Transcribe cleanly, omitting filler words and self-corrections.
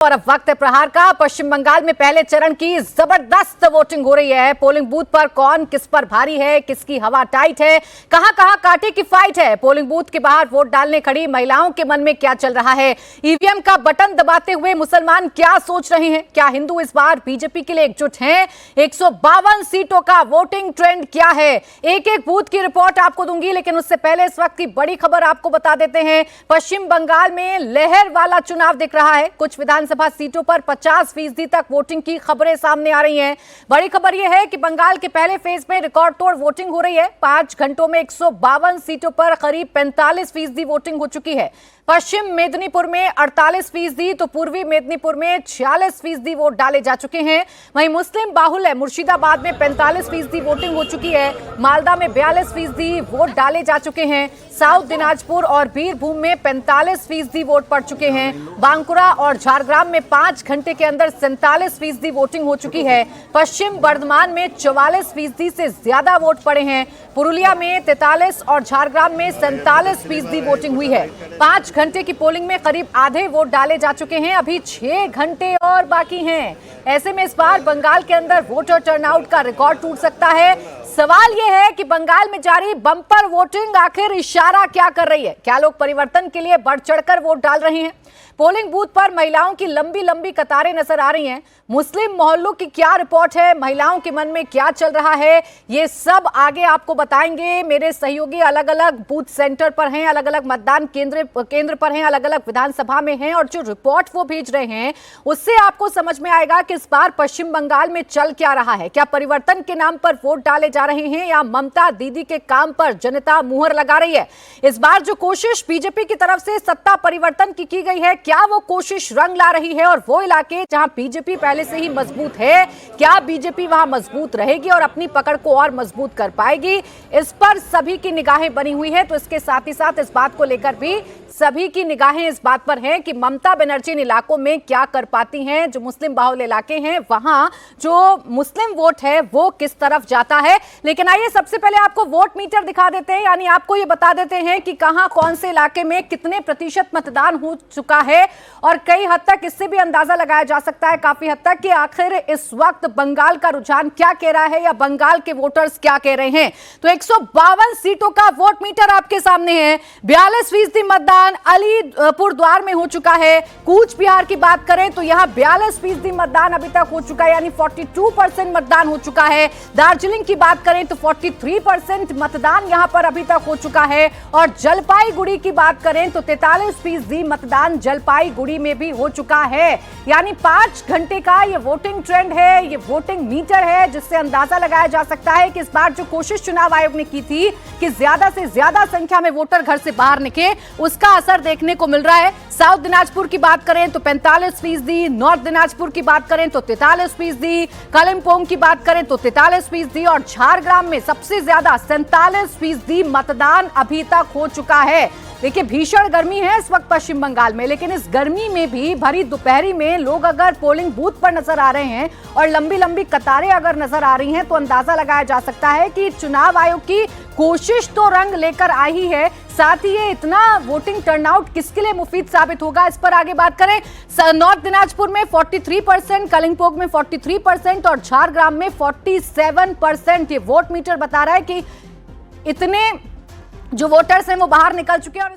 और अब वक्त है प्रहार का। पश्चिम बंगाल में पहले चरण की जबरदस्त वोटिंग हो रही है। पोलिंग बूथ पर कौन किस पर भारी है, किसकी हवा टाइट है, कहां कांटे की फाइट है। पोलिंग बूथ के बाहर वोट डालने खड़ी महिलाओं के मन में क्या चल रहा है। ईवीएम का बटन दबाते हुए मुसलमान क्या सोच रहे हैं। क्या हिंदू इस बार बीजेपी के लिए एकजुट हैं। 152 सीटों का वोटिंग ट्रेंड क्या है। एक एक बूथ की रिपोर्ट आपको दूंगी, लेकिन उससे पहले इस वक्त की बड़ी खबर आपको बता देते हैं। पश्चिम बंगाल में लहर वाला चुनाव दिख रहा है। कुछ विधानसभा सीटों पर 50% तक वोटिंग की खबरें सामने आ रही हैं। बड़ी खबर यह है कि बंगाल के पहले फेज में रिकॉर्ड तोड़ वोटिंग हो रही है। 5 घंटों में 152 सीटों पर करीब 45% वोटिंग हो चुकी है। पश्चिम मेदिनीपुर में 48%, तो पूर्वी मेदिनीपुर में 46% वोट डाले जा चुके हैं। वहीं मुस्लिम बाहुल्य मुर्शिदाबाद में 45% वोटिंग हो चुकी है। मालदा में 42% वोट डाले जा चुके हैं। साउथ दिनाजपुर और बीरभूम में 45% वोट पड़ चुके हैं। बांकुरा और झारग्राम में 5 घंटे के अंदर 47% वोटिंग हो चुकी है। पश्चिम बर्धमान में 44% से ज्यादा वोट पड़े हैं। पुरुलिया में 43 और झारग्राम में 47% वोटिंग हुई है। 5 घंटे की पोलिंग में करीब आधे वोट डाले जा चुके हैं। अभी 6 घंटे और बाकी हैं। ऐसे में इस बार बंगाल के अंदर वोटर टर्नआउट का रिकॉर्ड टूट सकता है। सवाल यह है कि बंगाल में जारी बम्पर वोटिंग आखिर इशारा क्या कर रही है। क्या लोग परिवर्तन के लिए बढ़ चढ़कर वोट डाल रहे हैं। पोलिंग बूथ पर महिलाओं की लंबी लंबी कतारें नजर आ रही हैं। मुस्लिम मोहल्लों की क्या रिपोर्ट है, महिलाओं के मन में क्या चल रहा है, ये सब आगे आपको बताएंगे। मेरे सहयोगी अलग अलग बूथ सेंटर पर हैं, अलग अलग मतदान केंद्र पर हैं, अलग अलग विधानसभा में हैं, और जो रिपोर्ट वो भेज रहे हैं उससे आपको समझ में आएगा कि इस बार पश्चिम बंगाल में चल क्या रहा है। क्या परिवर्तन के नाम पर वोट डाले जा रहे हैं या ममता दीदी के काम पर जनता मुहर लगा रही है। इस बार जो कोशिश बीजेपी की तरफ से सत्ता परिवर्तन की गई है, क्या वो कोशिश रंग ला रही है। और वो इलाके जहां बीजेपी पहले से ही मजबूत है, क्या बीजेपी वहां मजबूत रहेगी और अपनी पकड़ को और मजबूत कर पाएगी। इस पर सभी की निगाहें बनी हुई है। तो इसके साथ ही साथ इस बात को लेकर भी सभी की निगाहें इस बात पर हैं कि ममता बनर्जी इन इलाकों में क्या कर पाती हैं। जो मुस्लिम बाहुल्य इलाके हैं वहां जो मुस्लिम वोट है वो किस तरफ जाता है। लेकिन आइए सबसे पहले आपको वोट मीटर दिखा देते हैं, यानी आपको ये बता देते हैं कि कहां कौन से इलाके में कितने प्रतिशत मतदान हो चुका है। और कई हद तक इससे भी अंदाजा लगाया जा सकता है, काफी हद तक, कि आखिर इस वक्त बंगाल का रुझान क्या कह रहा है या बंगाल के वोटर्स क्या कह रहे हैं। तो 152 सीटों का वोट मीटर आपके सामने है। 42% मतदान अलीपुर द्वार में हो चुका है। कूच बिहार की बात करें तो यहां 42% मतदान अभी तक हो चुका है, यानी 42% मतदान हो चुका है। दार्जिलिंग की बात करें तो 43% मतदान यहां पर अभी तक हो चुका है। और जलपाईगुड़ी की बात करें तो 43% मतदान जलपाईगुड़ी में भी हो चुका है। यानी 5 घंटे का ये वोटिंग ट्रेंड है, ये वोटिंग मीटर है, जिससे अंदाजा लगाया जा सकता है कि इस बार जो कोशिश चुनाव आयोग ने की थी कि ज्यादा से ज्यादा संख्या में वोटर घर से बाहर निकले, उसका असर देखने को मिल रहा है। साउथ दिनाजपुर की बात करें तो 45%, नॉर्थ दिनाजपुर की बात करें तो 43%, कालिम्पोंग की बात करें तो 43% और झारग्राम में सबसे ज्यादा 47% मतदान अभी तक हो चुका है। देखिए, भीषण गर्मी है इस वक्त पश्चिम बंगाल में, लेकिन इस गर्मी में भी भरी दोपहरी में लोग अगर पोलिंग बूथ पर नजर आ रहे हैं और लंबी लंबी कतारें अगर नजर आ रही हैं, तो अंदाजा लगाया जा सकता है कि चुनाव आयोग की कोशिश तो रंग लेकर आई है। साथ ही ये इतना वोटिंग टर्नआउट किसके लिए मुफीद साबित होगा, इस पर आगे बात करें। नॉर्थ दिनाजपुर में 43%, कालिम्पोंग में 43% और झारग्राम में 47%। ये वोट मीटर बता रहा है कि इतने जो वोटर्स हैं वो बाहर निकल चुके हैं। और